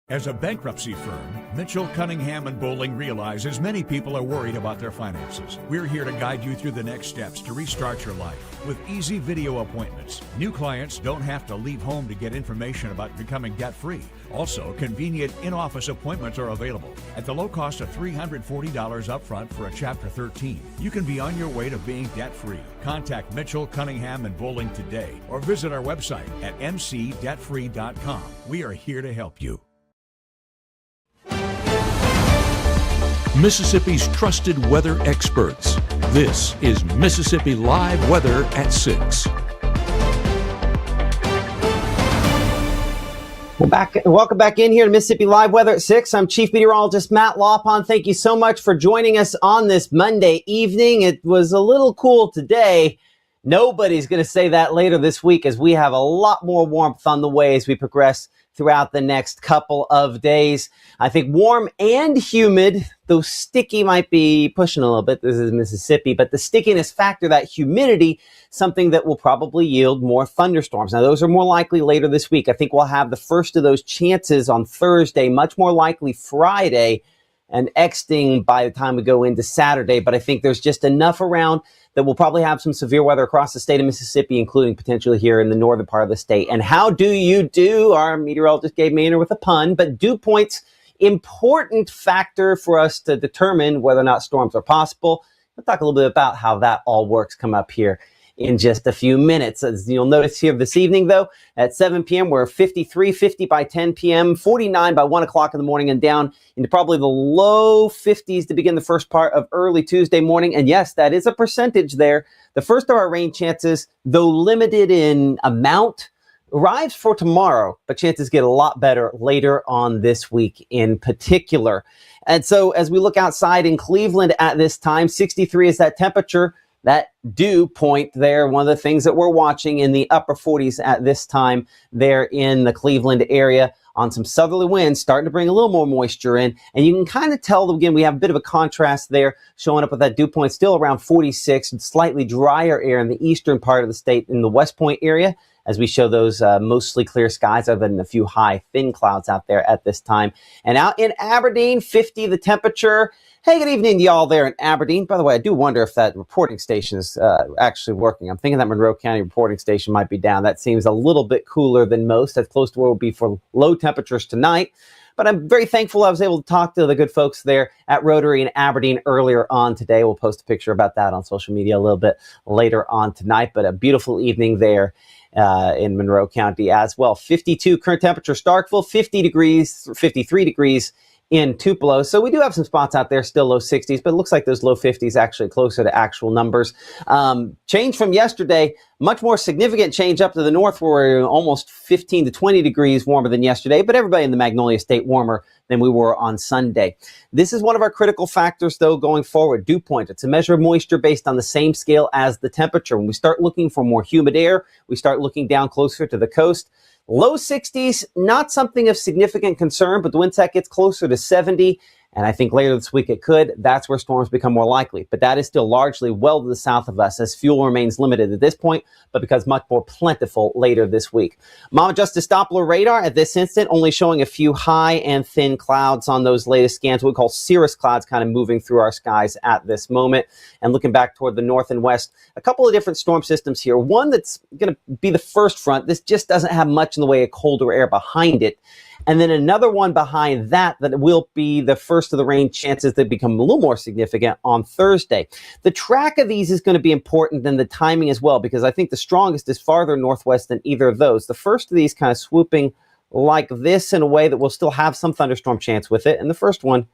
As a bankruptcy firm, Mitchell, Cunningham, and Bowling realizes many people are worried about their finances. We're here to guide you through the next steps to restart your life with easy video appointments. New clients don't have to leave home to get information about becoming debt-free. Also, convenient in-office appointments are available at the low cost of $340 upfront for a Chapter 13. You can be on your way to being debt-free. Contact Mitchell, Cunningham, and Bowling today or visit our website at mcdebtfree.com. We are here to help you. Mississippi's trusted weather experts. This is Mississippi Live Weather at 6. Welcome back in here to Mississippi Live Weather at 6. I'm Chief Meteorologist Matt Lawpon. Thank you so much for joining us on this Monday evening. It was a little cool today. Nobody's going to say that later this week, as we have a lot more warmth on the way as we progress throughout the next couple of days. I think warm and humid, though sticky might be pushing a little bit. This is Mississippi, but the stickiness factor, that humidity, something that will probably yield more thunderstorms. Now, those are more likely later this week. I think we'll have the first of those chances on Thursday, much more likely Friday, and exiting by the time we go into Saturday. But I think there's just enough around that we'll probably have some severe weather across the state of Mississippi, including potentially here in the northern part of the state. And how do you do? Our meteorologist gave me in with a pun, but dew points, important factor for us to determine whether or not storms are possible. We'll talk a little bit about how that all works, come up here in just a few minutes. As you'll notice here this evening, though, at 7 p.m., we're 53, 50 by 10 p.m., 49 by 1 o'clock in the morning, and down into probably the low 50s to begin the first part of early Tuesday morning. And yes, that is a percentage there. The first of our rain chances, though limited in amount, arrives for tomorrow, but chances get a lot better later on this week in particular. And so as we look outside in Cleveland at this time, 63 is that temperature. That dew point there, one of the things that we're watching in the upper 40s at this time there in the Cleveland area, on some southerly winds starting to bring a little more moisture in. And you can kind of tell, again, we have a bit of a contrast there showing up with that dew point still around 46 and slightly drier air in the eastern part of the state in the West Point area, as we show those mostly clear skies other than a few high thin clouds out there at this time. And out in Aberdeen, 50 the temperature. Hey, good evening to y'all there in Aberdeen. By the way, I do wonder if that reporting station is actually working. I'm thinking that Monroe County reporting station might be down. That seems a little bit cooler than most. That's close to where we'll be for low temperatures tonight. But I'm very thankful I was able to talk to the good folks there at Rotary in Aberdeen earlier on today. We'll post a picture about that on social media a little bit later on tonight. But a beautiful evening there in Monroe County as well. 52 current temperature Starkville, 50 degrees, 53 degrees in Tupelo. So we do have some spots out there still low 60s, but it looks like those low 50s actually closer to actual numbers. Change from yesterday, much more significant change up to the north where we're almost 15 to 20 degrees warmer than yesterday, but everybody in the Magnolia State warmer than we were on Sunday. This is one of our critical factors, though, going forward, dew point. It's a measure of moisture based on the same scale as the temperature. When we start looking for more humid air, we start looking down closer to the coast. Low 60s, not something of significant concern, but the wind set gets closer to 70, and I think later this week it could. That's where storms become more likely. But that is still largely well to the south of us, as fuel remains limited at this point, but becomes much more plentiful later this week. Mama Justice Doppler radar at this instant only showing a few high and thin clouds on those latest scans, what we call cirrus clouds kind of moving through our skies at this moment. And looking back toward the north and west, a couple of different storm systems here. One that's going to be the first front. This just doesn't have much in the way of colder air behind it. And then another one behind that will be the first of the rain chances that become a little more significant on Thursday. The track of these is going to be important than the timing as well, because I think the strongest is farther northwest than either of those. The first of these kind of swooping like this in a way that will still have some thunderstorm chance with it. And the first one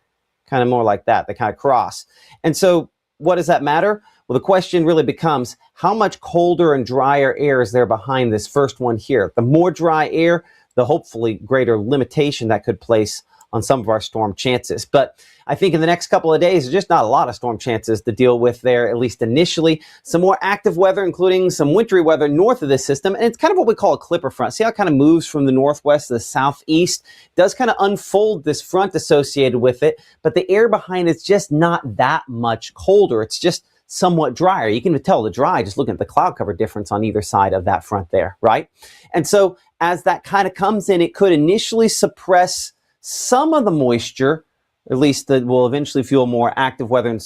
kind of more like that, they kind of cross. And so what does that matter? Well, the question really becomes, how much colder and drier air is there behind this first one here? The more dry air, the hopefully greater limitation that could place on some of our storm chances. But I think in the next couple of days, there's just not a lot of storm chances to deal with there, at least initially. Some more active weather, including some wintry weather north of this system. And it's kind of what we call a clipper front. See how it kind of moves from the northwest to the southeast? It does kind of unfold this front associated with it, but the air behind it's just not that much colder. It's just somewhat drier. You can tell the dry just looking at the cloud cover difference on either side of that front there, right? And so as that kind of comes in, it could initially suppress some of the moisture, at least that will eventually fuel more active weather and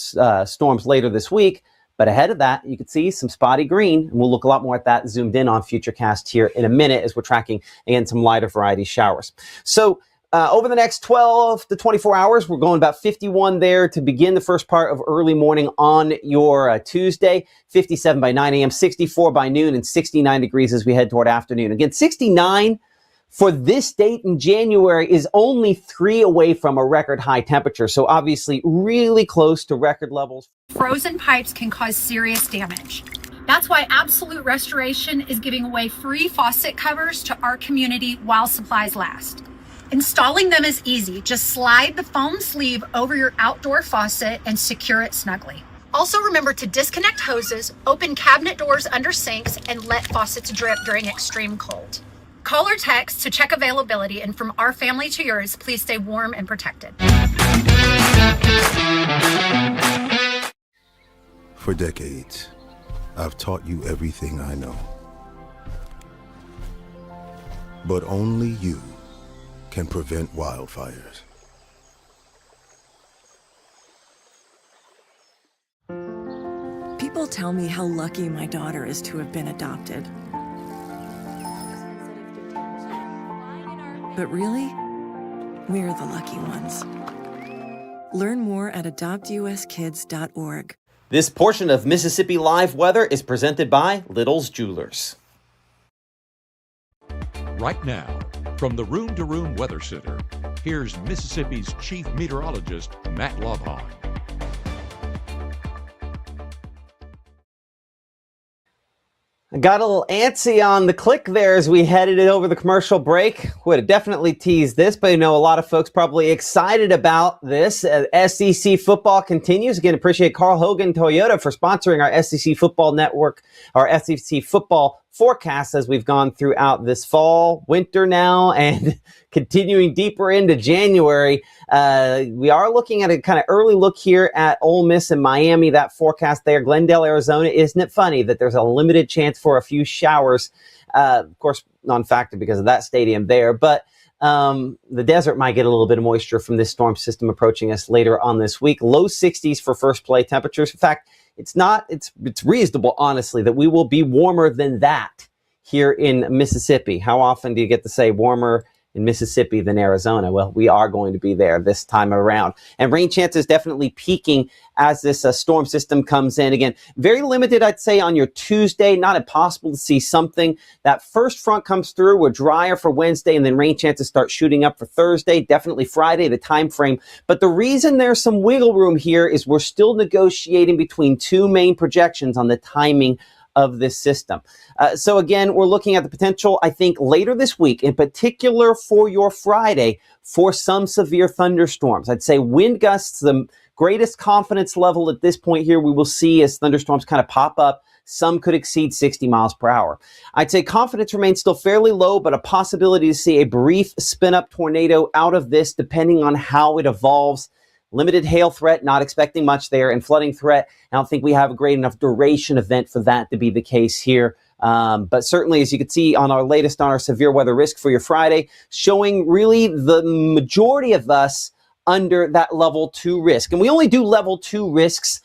storms later this week. But ahead of that, you can see some spotty green, and we'll look a lot more at that zoomed in on Futurecast here in a minute as we're tracking, again, some lighter variety showers. So over the next 12 to 24 hours, we're going about 51 there to begin the first part of early morning on your Tuesday, 57 by 9 a.m., 64 by noon, and 69 degrees as we head toward afternoon. Again, 69 for this date in January is only 3 away from a record high temperature. So obviously really close to record levels. Frozen pipes can cause serious damage. That's why Absolute Restoration is giving away free faucet covers to our community while supplies last. Installing them is easy. Just slide the foam sleeve over your outdoor faucet and secure it snugly. Also remember to disconnect hoses, open cabinet doors under sinks, and let faucets drip during extreme cold. Call or text to check availability, and from our family to yours, please stay warm and protected. For decades, I've taught you everything I know. But only you can prevent wildfires. People tell me how lucky my daughter is to have been adopted. But really, we're the lucky ones. Learn more at adoptuskids.org. This portion of Mississippi Live Weather is presented by Little's Jewelers. Right now, from the Room to Room Weather Center, here's Mississippi's Chief Meteorologist, Matt Lobhon. I got a little antsy on the click there as we headed it over the commercial break. Would have definitely teased this, but I know a lot of folks probably excited about this. SEC football continues. Again, appreciate Carl Hogan Toyota for sponsoring our SEC football network, our SEC football forecasts as we've gone throughout this fall, winter now, and continuing deeper into January. We are looking at a kind of early look here at Ole Miss and Miami, that forecast there. Glendale, Arizona. Isn't it funny that there's a limited chance for a few showers? Of course, non-factor because of that stadium there, but the desert might get a little bit of moisture from this storm system approaching us later on this week. Low 60s for first play temperatures. In fact, it's reasonable, honestly, that we will be warmer than that here in Mississippi. How often do you get to say warmer in Mississippi than Arizona? Well, we are going to be there this time around. And rain chances definitely peaking as this storm system comes in. Again, very limited, I'd say, on your Tuesday. Not impossible to see something. That first front comes through. We're drier for Wednesday, and then rain chances start shooting up for Thursday. Definitely Friday, the time frame. But the reason there's some wiggle room here is we're still negotiating between two main projections on the timing of this system. So again, we're looking at the potential, I think, later this week, in particular for your Friday, for some severe thunderstorms. I'd say wind gusts, the greatest confidence level at this point here we will see as thunderstorms kind of pop up. Some could exceed 60 miles per hour. I'd say confidence remains still fairly low, but a possibility to see a brief spin-up tornado out of this, depending on how it evolves. Limited hail threat, not expecting much there, and flooding threat. I don't think we have a great enough duration event for that to be the case here. But certainly, as you can see on our severe weather risk for your Friday, showing really the majority of us under that level 2 risk. And we only do level 2 risks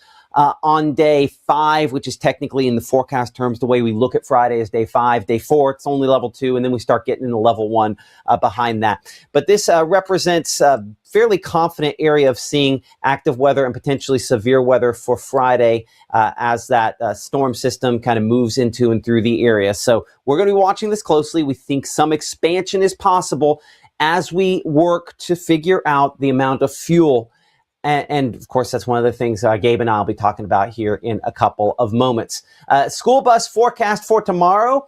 on day 5, which is technically in the forecast terms, the way we look at Friday is day 5. Day 4, it's only level 2, and then we start getting into level 1 behind that. But this represents a fairly confident area of seeing active weather and potentially severe weather for Friday as that storm system kind of moves into and through the area. So we're going to be watching this closely. We think some expansion is possible as we work to figure out the amount of fuel. And of course, that's one of the things Gabe and I will be talking about here in a couple of moments. School bus forecast for tomorrow.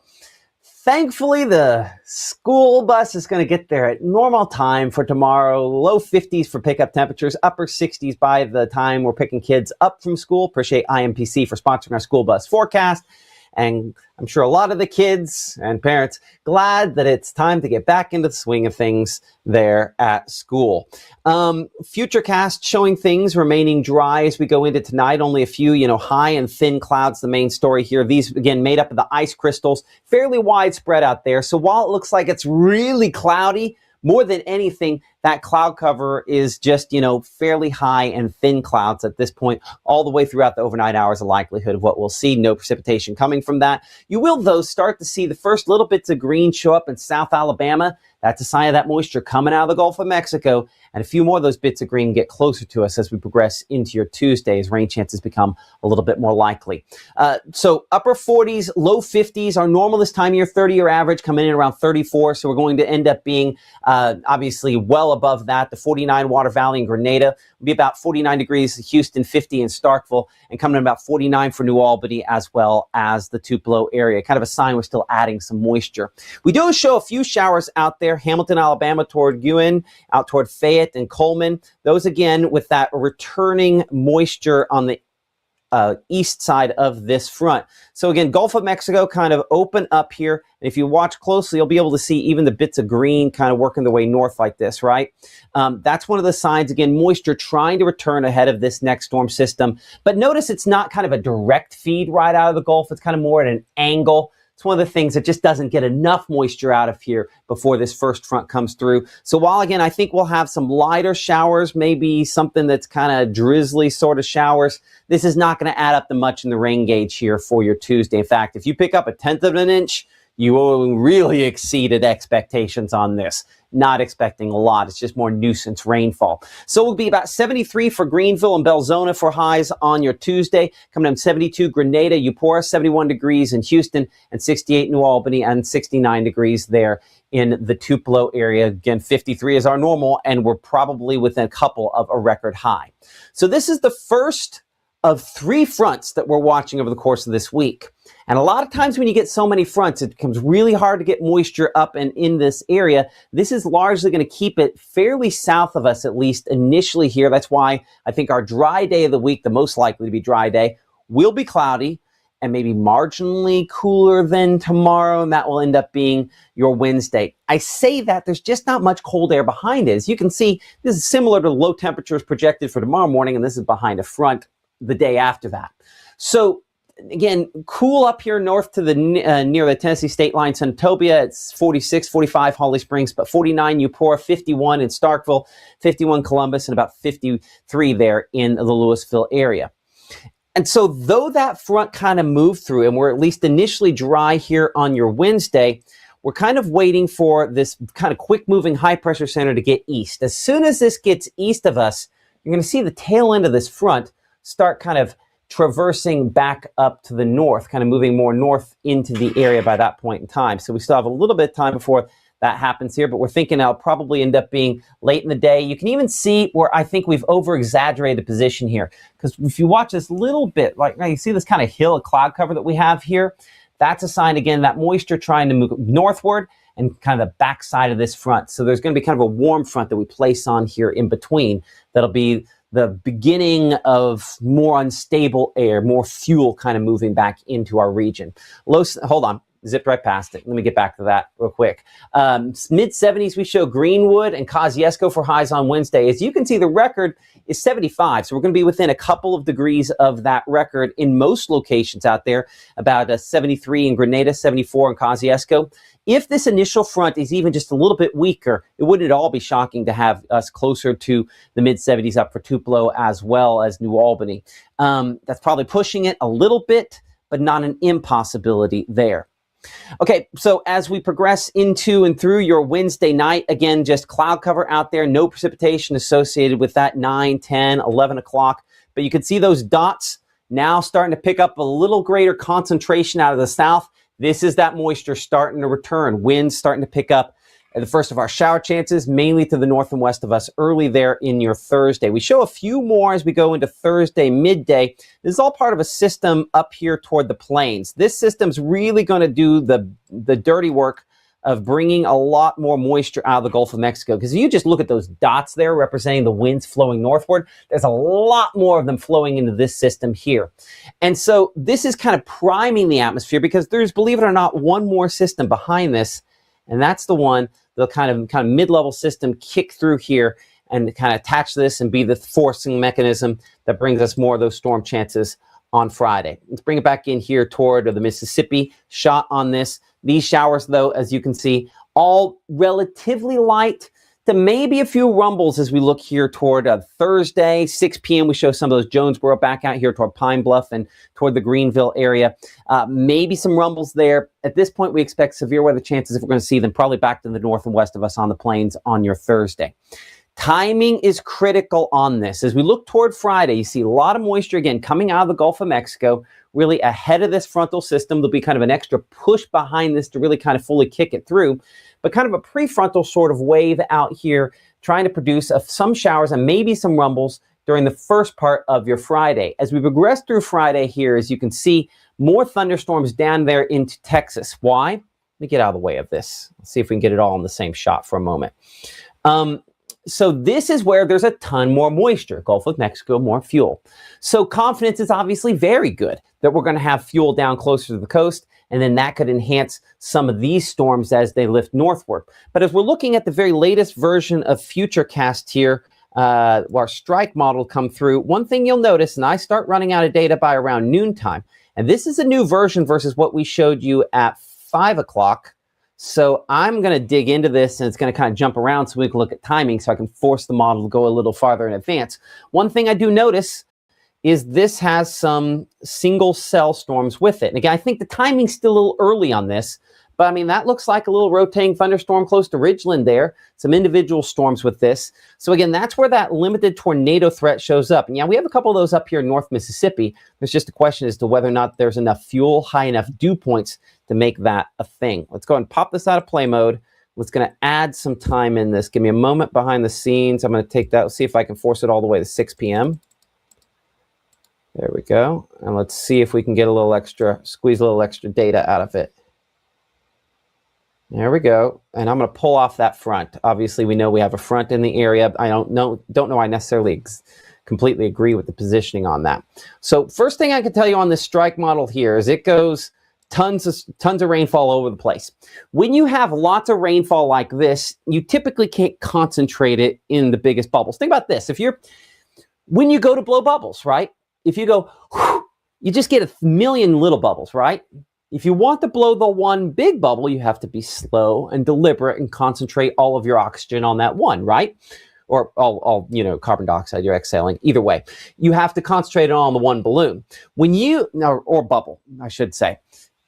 Thankfully, the school bus is going to get there at normal time for tomorrow. Low 50s for pickup temperatures, upper 60s by the time we're picking kids up from school. Appreciate IMPC for sponsoring our school bus forecast. And I'm sure a lot of the kids and parents glad that it's time to get back into the swing of things there at school. Futurecast showing things remaining dry as we go into tonight. Only a few, high and thin clouds, the main story here. These, again, made up of the ice crystals, fairly widespread out there. So while it looks like it's really cloudy, more than anything, that cloud cover is just, fairly high and thin clouds at this point, all the way throughout the overnight hours, a likelihood of what we'll see. No precipitation coming from that. You will, though, start to see the first little bits of green show up in South Alabama. That's a sign of that moisture coming out of the Gulf of Mexico. And a few more of those bits of green get closer to us as we progress into your Tuesday, as rain chances become a little bit more likely. So upper 40s, low 50s, our normal this time of year, 30-year average coming in around 34. So we're going to end up being obviously well above that. The 49 Water Valley and Grenada will be about 49 degrees, Houston 50 in Starkville, and coming in about 49 for New Albany, as well as the Tupelo area. Kind of a sign we're still adding some moisture. We do show a few showers out there. Hamilton, Alabama toward Ewan, out toward Fayette and Coleman. Those again with that returning moisture on the east side of this front. So again, Gulf of Mexico kind of open up here. And if you watch closely, you'll be able to see even the bits of green kind of working their way north like this, right? That's one of the signs, again, moisture trying to return ahead of this next storm system. But notice it's not kind of a direct feed right out of the Gulf. It's kind of more at an angle. It's one of the things that just doesn't get enough moisture out of here before this first front comes through. So while, again, I think we'll have some lighter showers, maybe something that's kind of drizzly sort of showers, this is not going to add up to much in the rain gauge here for your Tuesday. In fact, if you pick up 1/10 of an inch, you will really exceeded expectations on this. Not expecting a lot. It's just more nuisance rainfall. So it'll be about 73 for Greenville and Belzona for highs on your Tuesday. Coming in 72 Grenada, Eupora, 71 degrees in Houston, and 68 New Albany, and 69 degrees there in the Tupelo area. Again, 53 is our normal, and we're probably within a couple of a record high. So this is the first of 3 fronts that we're watching over the course of this week. And a lot of times when you get so many fronts, it becomes really hard to get moisture up and in this area. This is largely going to keep it fairly south of us, at least initially here. That's why I think our dry day of the week, the most likely to be dry day, will be cloudy and maybe marginally cooler than tomorrow, and that will end up being your Wednesday. I say that there's just not much cold air behind it. As you can see, this is similar to the low temperatures projected for tomorrow morning, and this is behind a front the day after that. So again, cool up here north to the near the Tennessee state line. Senatobia, it's 46, 45 Holly Springs, but 49 Eupora, 51 in Starkville, 51 Columbus, and about 53 there in the Louisville area. And so though that front kind of moved through, and we're at least initially dry here on your Wednesday, we're kind of waiting for this kind of quick moving high pressure center to get east. As soon as this gets east of us, you're going to see the tail end of this front start kind of traversing back up to the north, kind of moving more north into the area by that point in time. So we still have a little bit of time before that happens here, but we're thinking it'll probably end up being late in the day. You can even see where I think we've over-exaggerated the position here, because if you watch this little bit, like now you see this kind of hill of cloud cover that we have here, that's a sign, again, that moisture trying to move northward and kind of the backside of this front. So there's going to be kind of a warm front that we place on here in between that'll be the beginning of more unstable air, more fuel kind of moving back into our region. Hold on, zipped right past it. Let me get back to that real quick. Mid-70s, we show Greenwood and Kosciuszko for highs on Wednesday. As you can see, the record is 75, so we're going to be within a couple of degrees of that record in most locations out there, about 73 in Grenada, 74 in Kosciuszko. If this initial front is even just a little bit weaker, it wouldn't at all be shocking to have us closer to the mid-70s up for Tupelo as well as New Albany. That's probably pushing it a little bit, but not an impossibility there. Okay, so as we progress into and through your Wednesday night, again, just cloud cover out there, no precipitation associated with that 9, 10, 11 o'clock. But you can see those dots now starting to pick up a little greater concentration out of the south. This is that moisture starting to return. Winds starting to pick up. The first of our shower chances, mainly to the north and west of us, early there in your Thursday. We show a few more as we go into Thursday midday. This is all part of a system up here toward the plains. This system's really going to do the dirty work of bringing a lot more moisture out of the Gulf of Mexico. Because if you just look at those dots there representing the winds flowing northward, there's a lot more of them flowing into this system here. And so this is kind of priming the atmosphere because there's, believe it or not, one more system behind this, and that's the one, the kind of mid-level system kick through here and kind of attach this and be the forcing mechanism that brings us more of those storm chances on Friday. Let's bring it back in here toward the Mississippi shot on this. These showers, though, as you can see, all relatively light. to maybe a few rumbles as we look here toward Thursday, 6 p.m. We show some of those Jonesboro back out here toward Pine Bluff and toward the Greenville area. Maybe some rumbles there. At this point, we expect severe weather chances, if we're going to see them, probably back to the north and west of us on the plains on your Thursday. Timing is critical on this. As we look toward Friday, you see a lot of moisture, again, coming out of the Gulf of Mexico, really ahead of this frontal system. There'll be kind of an extra push behind this to really kind of fully kick it through, but kind of a prefrontal sort of wave out here trying to produce some showers and maybe some rumbles during the first part of your Friday. As we progress through Friday here, as you can see, more thunderstorms down there into Texas. Why? Let me get out of the way of this. Let's see if we can get it all in the same shot for a moment. So this is where there's a ton more moisture. Gulf of Mexico, more fuel. So confidence is obviously very good that we're going to have fuel down closer to the coast, and then that could enhance some of these storms as they lift northward. But as we're looking at the very latest version of Futurecast here, our strike model come through, one thing you'll notice, and I start running out of data by around noontime, and this is a new version versus what we showed you at 5 o'clock. So I'm going to dig into this, and it's going to kind of jump around so we can look at timing so I can force the model to go a little farther in advance. One thing I do notice is this has some single cell storms with it. And again, I think the timing's still a little early on this, but I mean, that looks like a little rotating thunderstorm close to Ridgeland there. Some individual storms with this. So again, that's where that limited tornado threat shows up. And yeah, we have a couple of those up here in North Mississippi. There's just a question as to whether or not there's enough fuel, high enough dew points to make that a thing. Let's go and pop this out of play mode. Let's going to add some time in this. Give me a moment behind the scenes. I'm going to take that. Let's see if I can force it all the way to 6 p.m. There we go. And let's see if we can get a little extra, squeeze a little extra data out of it. There we go. And I'm going to pull off that front. Obviously, we know we have a front in the area. I don't know I necessarily completely agree with the positioning on that. So first thing I can tell you on this strike model here is it goes tons of rainfall all over the place. When you have lots of rainfall like this, you typically can't concentrate it in the biggest bubbles. Think about this. When you go to blow bubbles, right? If you go, whew, you just get a million little bubbles, right? If you want to blow the one big bubble, you have to be slow and deliberate and concentrate all of your oxygen on that one, right? Or all carbon dioxide you're exhaling. Either way, you have to concentrate it on the one balloon. Or bubble, I should say.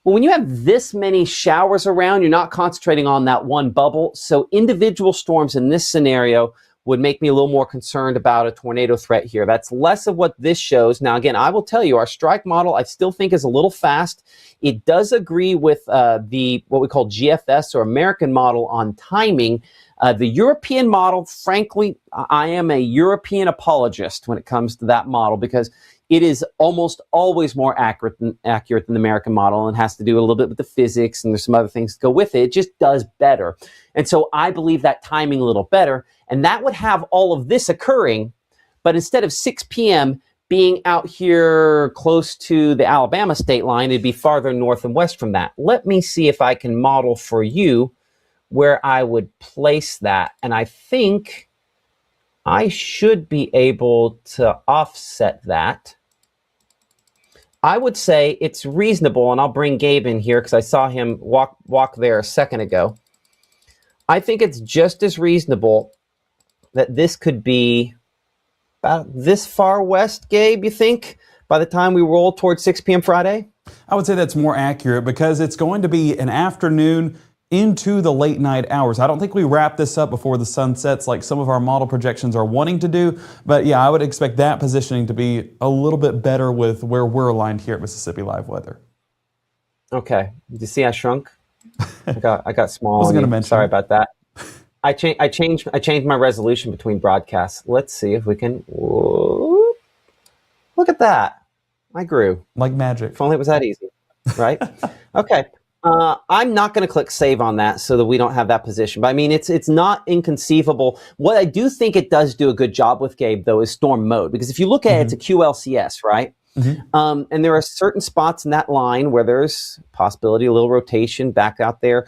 Well, when you have this many showers around, you're not concentrating on that one bubble. So individual storms in this scenario would make me a little more concerned about a tornado threat here. That's less of what this shows. Now, again, I will tell you, our strike model, I still think is a little fast. It does agree with what we call GFS or American model on timing. The European model, frankly, I am a European apologist when it comes to that model because it is almost always more accurate than the American model and has to do a little bit with the physics, and there's some other things to go with it. It just does better. And so I believe that timing a little better, and that would have all of this occurring, but instead of 6 p.m. being out here close to the Alabama state line, it'd be farther north and west from that. Let me see if I can model for you where I would place that, and I think I should be able to offset that. I would say it's reasonable, and I'll bring Gabe in here because I saw him walk there a second ago. I think it's just as reasonable that this could be about this far west, Gabe, you think, by the time we roll towards 6 p.m. Friday? I would say that's more accurate because it's going to be an afternoon into the late night hours. I don't think we wrap this up before the sun sets like some of our model projections are wanting to do, but yeah, I would expect that positioning to be a little bit better with where we're aligned here at Mississippi Live Weather. Okay. Did you see I shrunk? I got small. I was going to mention. Sorry about that. I changed my resolution between broadcasts. Let's see if we can. Whoop. Look at that. I grew. Like magic. If only it was that easy, right? Okay. I'm not going to click save on that so that we don't have that position. But I mean, it's not inconceivable. What I do think it does do a good job with, Gabe, though, is storm mode. Because if you look at it, it's a QLCS, right? Mm-hmm. And there are certain spots in that line where there's possibility, a little rotation back out there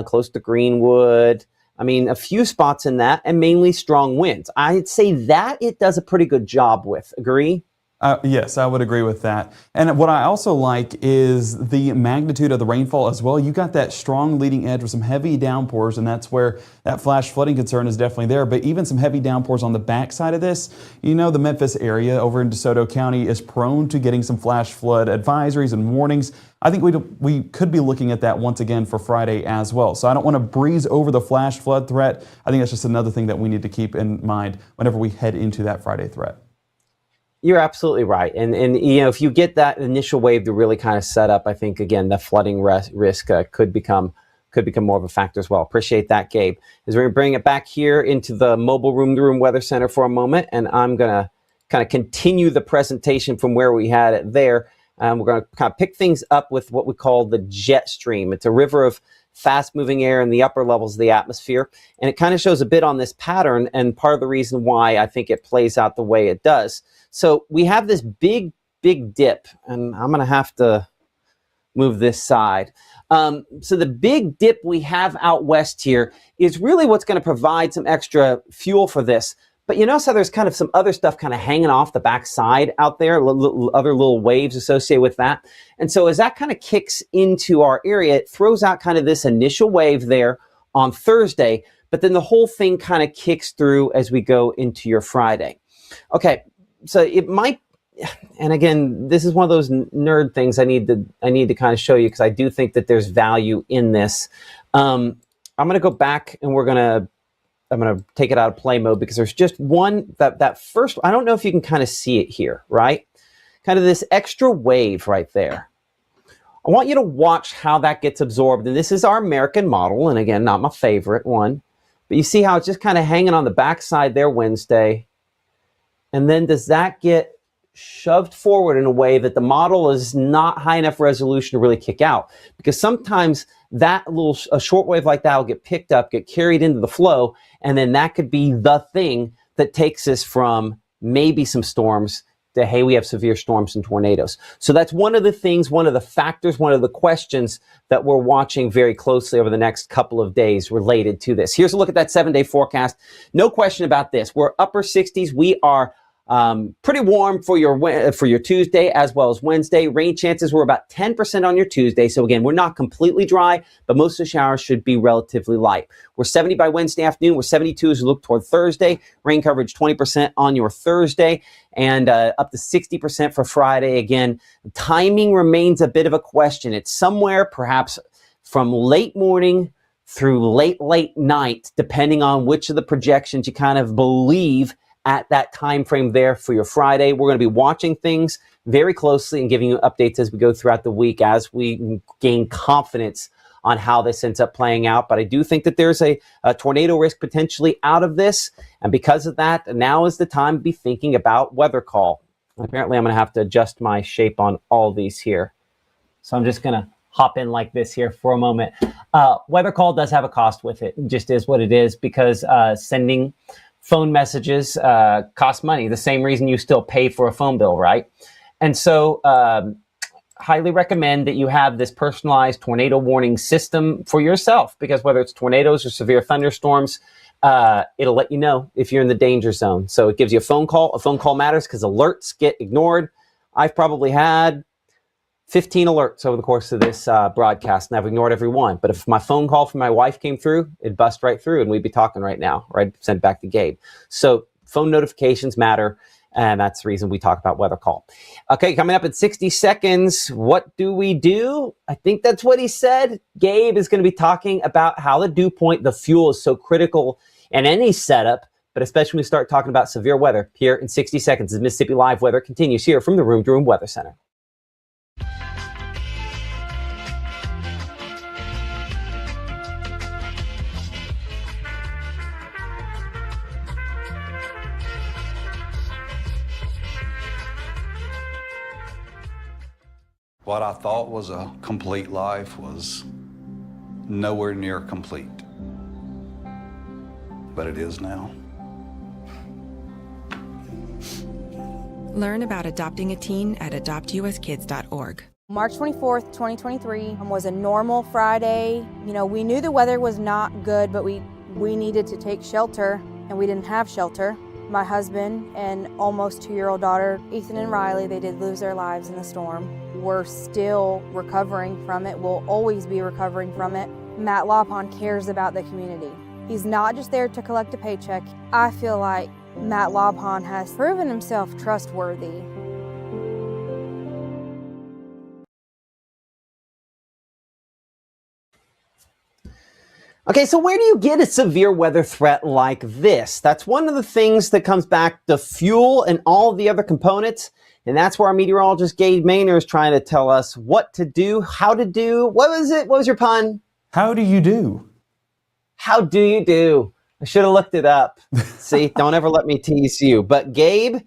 close to Greenwood. I mean, a few spots in that, and mainly strong winds. I'd say that it does a pretty good job with. Agree? Yes, I would agree with that. And what I also like is the magnitude of the rainfall as well. You got that strong leading edge with some heavy downpours, and that's where that flash flooding concern is definitely there. But even some heavy downpours on the backside of this, the Memphis area over in DeSoto County is prone to getting some flash flood advisories and warnings. I think we could be looking at that once again for Friday as well. So I don't want to breeze over the flash flood threat. I think that's just another thing that we need to keep in mind whenever we head into that Friday threat. You're absolutely right. And if you get that initial wave to really kind of set up, I think, again, the flooding risk could become more of a factor as well. Appreciate that, Gabe. As we're going to bring it back here into the mobile room-to-room weather center for a moment, and I'm going to kind of continue the presentation from where we had it there. We're going to kind of pick things up with what we call the jet stream. It's a river of fast-moving air in the upper levels of the atmosphere, and it kind of shows a bit on this pattern, and part of the reason why I think it plays out the way it does. So we have this big dip, and I'm going to have to move this side. So the big dip we have out west here is really what's going to provide some extra fuel for this. But you notice how there's kind of some other stuff kind of hanging off the backside out there, other little waves associated with that. And so as that kind of kicks into our area, it throws out kind of this initial wave there on Thursday, but then the whole thing kind of kicks through as we go into your Friday. Okay, so it might, and again, this is one of those nerd things I need to kind of show you, because I do think that there's value in this. I'm going to go back, and I'm going to take it out of play mode, because there's just one, that first, I don't know if you can kind of see it here, right? Kind of this extra wave right there. I want you to watch how that gets absorbed. And this is our American model. And again, not my favorite one, but you see how it's just kind of hanging on the backside there Wednesday. And then does that get shoved forward in a way that the model is not high enough resolution to really kick out? Because sometimes a short wave like that will get picked up, get carried into the flow, and then that could be the thing that takes us from maybe some storms to, hey, we have severe storms and tornadoes. So that's one of the things, one of the factors, one of the questions that we're watching very closely over the next couple of days related to this. Here's a look at that 7-day forecast. No question about this. We're upper 60s. We are pretty warm for your Tuesday as well as Wednesday. Rain chances were about 10% on your Tuesday. So again, we're not completely dry, but most of the showers should be relatively light. We're 70 by Wednesday afternoon. We're 72 as we look toward Thursday. Rain coverage 20% on your Thursday, and up to 60% for Friday. Again, timing remains a bit of a question. It's somewhere perhaps from late morning through late night, depending on which of the projections you kind of believe at that time frame there for your Friday. We're going to be watching things very closely and giving you updates as we go throughout the week as we gain confidence on how this ends up playing out. But I do think that there's a tornado risk potentially out of this. And because of that, now is the time to be thinking about weather call. Apparently, I'm going to have to adjust my shape on all these here. So I'm just going to hop in like this here for a moment. Weather call does have a cost with it. It just is what it is, because sending phone messages cost money, the same reason you still pay for a phone bill, right? And so highly recommend that you have this personalized tornado warning system for yourself, because whether it's tornadoes or severe thunderstorms, it'll let you know if you're in the danger zone. So it gives you a phone call. A phone call matters because alerts get ignored. I've probably had 15 alerts over the course of this broadcast, and I've ignored every one. But if my phone call from my wife came through, it'd bust right through, and we'd be talking right now, or I'd send back to Gabe. So phone notifications matter, and that's the reason we talk about weather call. Okay, coming up in 60 seconds, what do we do? I think that's what he said. Gabe is going to be talking about how the dew point, the fuel, is so critical in any setup, but especially when we start talking about severe weather here in 60 seconds. As Mississippi Live Weather continues here from the Room to Room Weather Center. What I thought was a complete life was nowhere near complete, but it is now. Learn about adopting a teen at adoptuskids.org. March 24th, 2023 was a normal Friday. You know, we knew the weather was not good, but we needed to take shelter, and we didn't have shelter. My husband and almost 2-year-old daughter, Ethan and Riley, they did lose their lives in the storm. We're still recovering from it. We'll always be recovering from it. Matt Lopon cares about the community. He's not just there to collect a paycheck. I feel like Matt Lopon has proven himself trustworthy. Okay, so where do you get a severe weather threat like this? That's one of the things that comes back to fuel and all of the other components. And that's where our meteorologist Gabe Maynor is trying to tell us what to do, how to do. What was it? What was your pun? How do you do? How do you do? I should have looked it up. See, don't ever let me tease you. But Gabe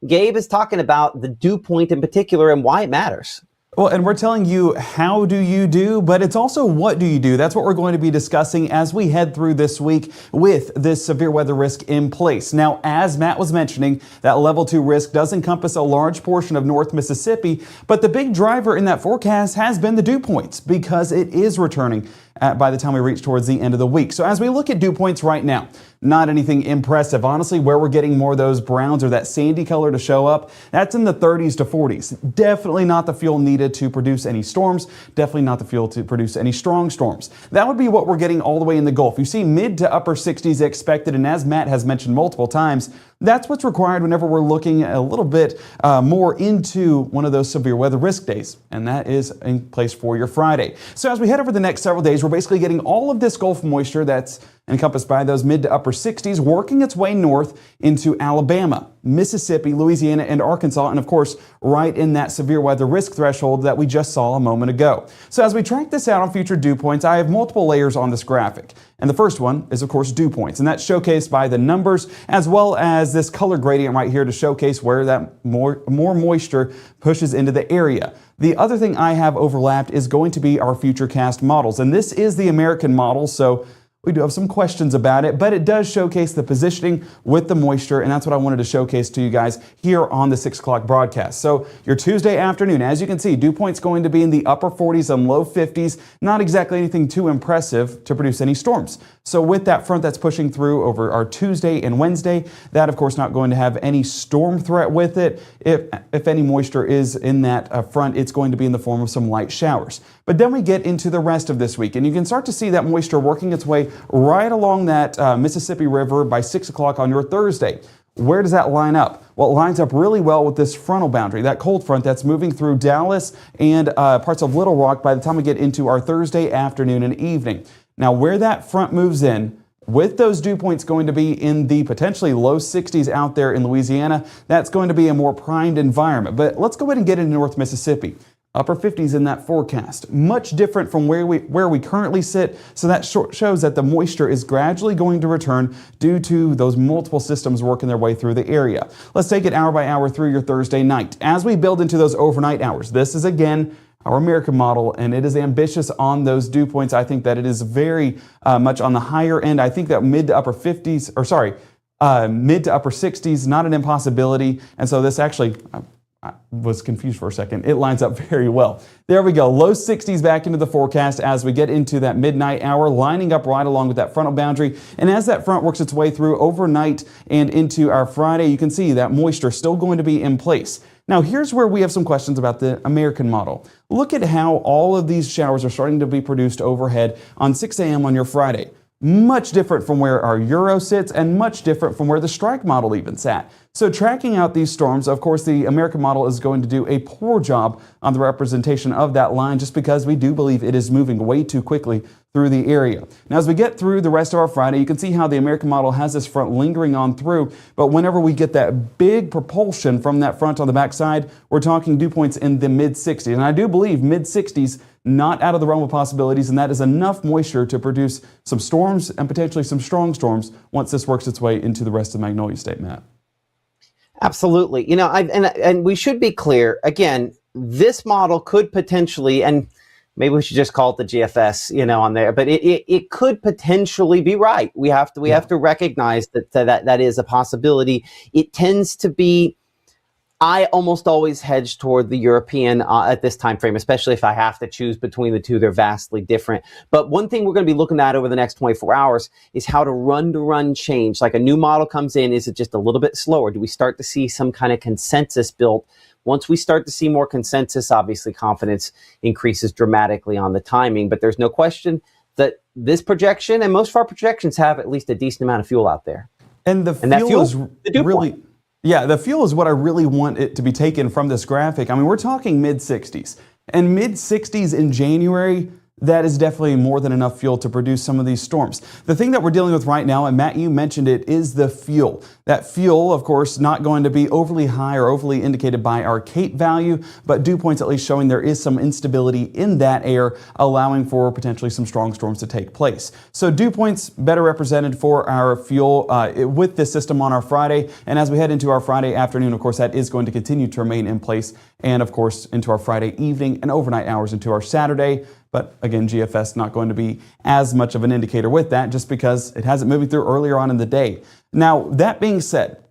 is talking about the dew point in particular and why it matters. Well, and we're telling you how do you do, but it's also what do you do. That's what we're going to be discussing as we head through this week with this severe weather risk in place. Now, as Matt was mentioning, that level 2 risk does encompass a large portion of North Mississippi, but the big driver in that forecast has been the dew points because it is returning by the time we reach towards the end of the week. So as we look at dew points right now, not anything impressive. Honestly, where we're getting more of those browns or that sandy color to show up, that's in the 30s to 40s. Definitely not the fuel needed to produce any storms. Definitely not the fuel to produce any strong storms. That would be what we're getting all the way in the Gulf. You see mid to upper 60s expected, and as Matt has mentioned multiple times, that's what's required whenever we're looking a little bit more into one of those severe weather risk days, and that is in place for your Friday. So as we head over the next several days, we're basically getting all of this Gulf moisture that's encompassed by those mid to upper 60s, working its way north into Alabama, Mississippi, Louisiana, and Arkansas, and of course, right in that severe weather risk threshold that we just saw a moment ago. So as we track this out on future dew points, I have multiple layers on this graphic. And the first one is, of course, dew points, and that's showcased by the numbers as well as this color gradient right here to showcase where that more moisture pushes into the area. The other thing I have overlapped is going to be our FutureCast models, and this is the American model, so we do have some questions about it, but it does showcase the positioning with the moisture, and that's what I wanted to showcase to you guys here on the 6 o'clock broadcast. So your Tuesday afternoon, as you can see, dew point's going to be in the upper 40s and low 50s, not exactly anything too impressive to produce any storms. So with that front that's pushing through over our Tuesday and Wednesday, that of course not going to have any storm threat with it. If any moisture is in that front, it's going to be in the form of some light showers. But then we get into the rest of this week, and you can start to see that moisture working its way right along that Mississippi River by 6 o'clock on your Thursday. Where does that line up? Well, it lines up really well with this frontal boundary, that cold front that's moving through Dallas and parts of Little Rock by the time we get into our Thursday afternoon and evening. Now, where that front moves in, with those dew points going to be in the potentially low 60s out there in Louisiana, that's going to be a more primed environment. But let's go ahead and get into North Mississippi. Upper 50s in that forecast, much different from where we currently sit. So that shows that the moisture is gradually going to return due to those multiple systems working their way through the area. Let's take it hour by hour through your Thursday night. As we build into those overnight hours, this is again our American model, and it is ambitious on those dew points. I think that it is very much on the higher end. I think that mid to upper 60s, not an impossibility. And so this actually, I was confused for a second. It lines up very well. There we go. Low 60s back into the forecast as we get into that midnight hour, lining up right along with that frontal boundary. And as that front works its way through overnight and into our Friday, you can see that moisture still going to be in place. Now, here's where we have some questions about the American model. Look at how all of these showers are starting to be produced overhead on 6 a.m. on your Friday. Much different from where our Euro sits and much different from where the Strike model even sat. So tracking out these storms, of course, the American model is going to do a poor job on the representation of that line just because we do believe it is moving way too quickly through the area. Now, as we get through the rest of our Friday, you can see how the American model has this front lingering on through, but whenever we get that big propulsion from that front on the backside, we're talking dew points in the mid-60s. And I do believe mid-60s, not out of the realm of possibilities, and that is enough moisture to produce some storms and potentially some strong storms once this works its way into the rest of Magnolia State, Matt. Absolutely. You know, and we should be clear, again, this model could potentially, and maybe we should just call it the GFS, you know, on there, but it could potentially be right. We have to recognize that is a possibility. It tends to be I almost always hedge toward the European at this time frame, especially if I have to choose between the two. They're vastly different. But one thing we're going to be looking at over the next 24 hours is how to run change. Like a new model comes in, is it just a little bit slower? Do we start to see some kind of consensus built? Once we start to see more consensus, obviously confidence increases dramatically on the timing. But there's no question that this projection and most of our projections have at least a decent amount of fuel out there. And the fuel is really... Yeah, the fuel is what I really want it to be taken from this graphic. I mean, we're talking mid-60s. And mid-60s in January, that is definitely more than enough fuel to produce some of these storms. The thing that we're dealing with right now, and Matt, you mentioned it, is the fuel. That fuel, of course, not going to be overly high or overly indicated by our CAPE value, but dew points at least showing there is some instability in that air, allowing for potentially some strong storms to take place. So dew points better represented for our fuel with this system on our Friday. And as we head into our Friday afternoon, of course, that is going to continue to remain in place. And of course, into our Friday evening and overnight hours into our Saturday. But again, GFS not going to be as much of an indicator with that just because it has it moving through earlier on in the day. Now, that being said,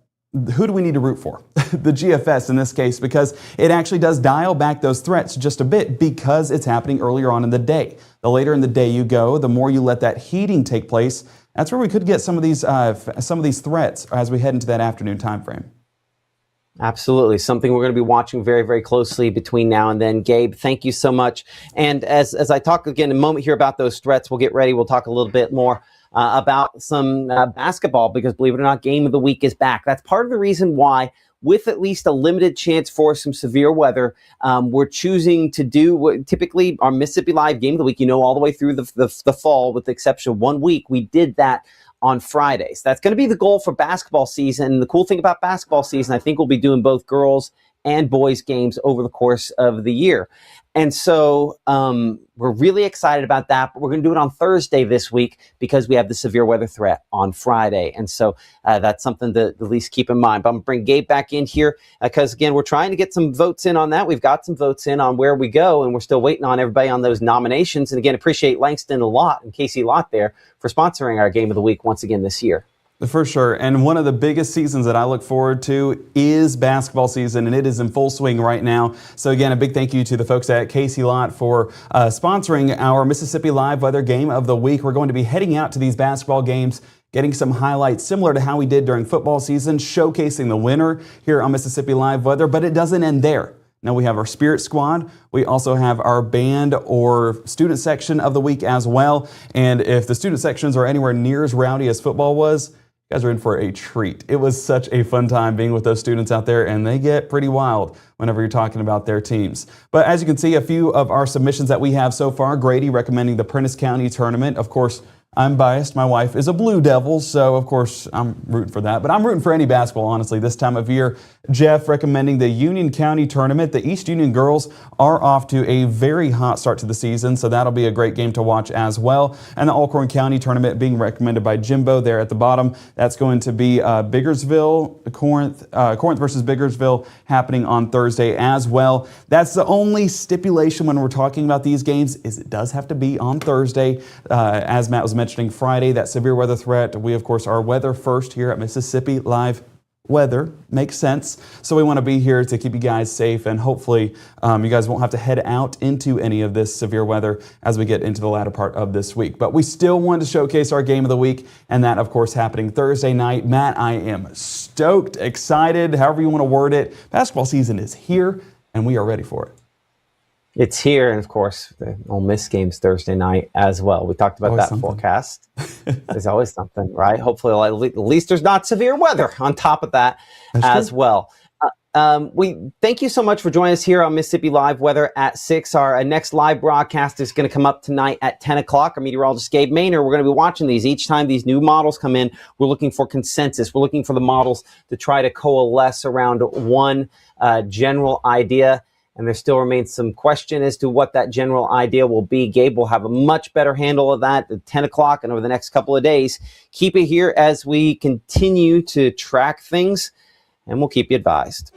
who do we need to root for? The GFS in this case, because it actually does dial back those threats just a bit because it's happening earlier on in the day. The later in the day you go, the more you let that heating take place. That's where we could get some of these threats as we head into that afternoon time frame. Absolutely. Something we're going to be watching very, very closely between now and then. Gabe, thank you so much. And as I talk again in a moment here about those threats, we'll get ready. We'll talk a little bit more about some basketball because, believe it or not, Game of the Week is back. That's part of the reason why, with at least a limited chance for some severe weather, we're choosing to do typically our Mississippi Live Game of the Week, all the way through the fall, with the exception of 1 week. We did that on Fridays. That's going to be the goal for basketball season. And the cool thing about basketball season, I think we'll be doing both girls and boys games over the course of the year. And so we're really excited about that, but we're going to do it on Thursday this week because we have the severe weather threat on Friday. And so that's something to at least keep in mind. But I'm going to bring Gabe back in here because, again, we're trying to get some votes in on that. We've got some votes in on where we go, and we're still waiting on everybody on those nominations. And, again, appreciate Langston a lot and Casey Lott there for sponsoring our Game of the Week once again this year. For sure. And one of the biggest seasons that I look forward to is basketball season, and it is in full swing right now. So again, a big thank you to the folks at Casey Lott for sponsoring our Mississippi Live Weather Game of the Week. We're going to be heading out to these basketball games, getting some highlights similar to how we did during football season, showcasing the winner here on Mississippi Live Weather, but it doesn't end there. Now we have our Spirit Squad. We also have our band or student section of the week as well. And if the student sections are anywhere near as rowdy as football was, you guys are in for a treat. It was such a fun time being with those students out there, and they get pretty wild whenever you're talking about their teams. But as you can see, a few of our submissions that we have so far, Grady recommending the Prentice County tournament. Of course, I'm biased. My wife is a Blue Devils, so of course I'm rooting for that. But I'm rooting for any basketball, honestly, this time of year. Jeff recommending the Union County tournament. The East Union girls are off to a very hot start to the season, so that'll be a great game to watch as well. And the Alcorn County tournament being recommended by Jimbo there at the bottom. That's going to be Biggersville, Corinth versus Biggersville happening on Thursday as well. That's the only stipulation when we're talking about these games is it does have to be on Thursday. As Matt was mentioning, Friday, that severe weather threat. We, of course, are weather first here at Mississippi Live Weather. Makes sense. So we want to be here to keep you guys safe, and hopefully you guys won't have to head out into any of this severe weather as we get into the latter part of this week. But we still wanted to showcase our game of the week, and that, of course, happening Thursday night. Matt, I am stoked, excited, however you want to word it. Basketball season is here, and we are ready for it. It's here, and of course, the Ole Miss game's Thursday night as well. We talked about always that something. Forecast. There's always something, right? Hopefully, at least there's not severe weather on top of that as well. We thank you so much for joining us here on Mississippi Live Weather at 6. Our next live broadcast is going to come up tonight at 10 o'clock. Our meteorologist, Gabe Maynor, we're going to be watching these. Each time these new models come in, we're looking for consensus. We're looking for the models to try to coalesce around one general idea. And there still remains some question as to what that general idea will be. Gabe will have a much better handle of that at 10 o'clock and over the next couple of days. Keep it here as we continue to track things, and we'll keep you advised.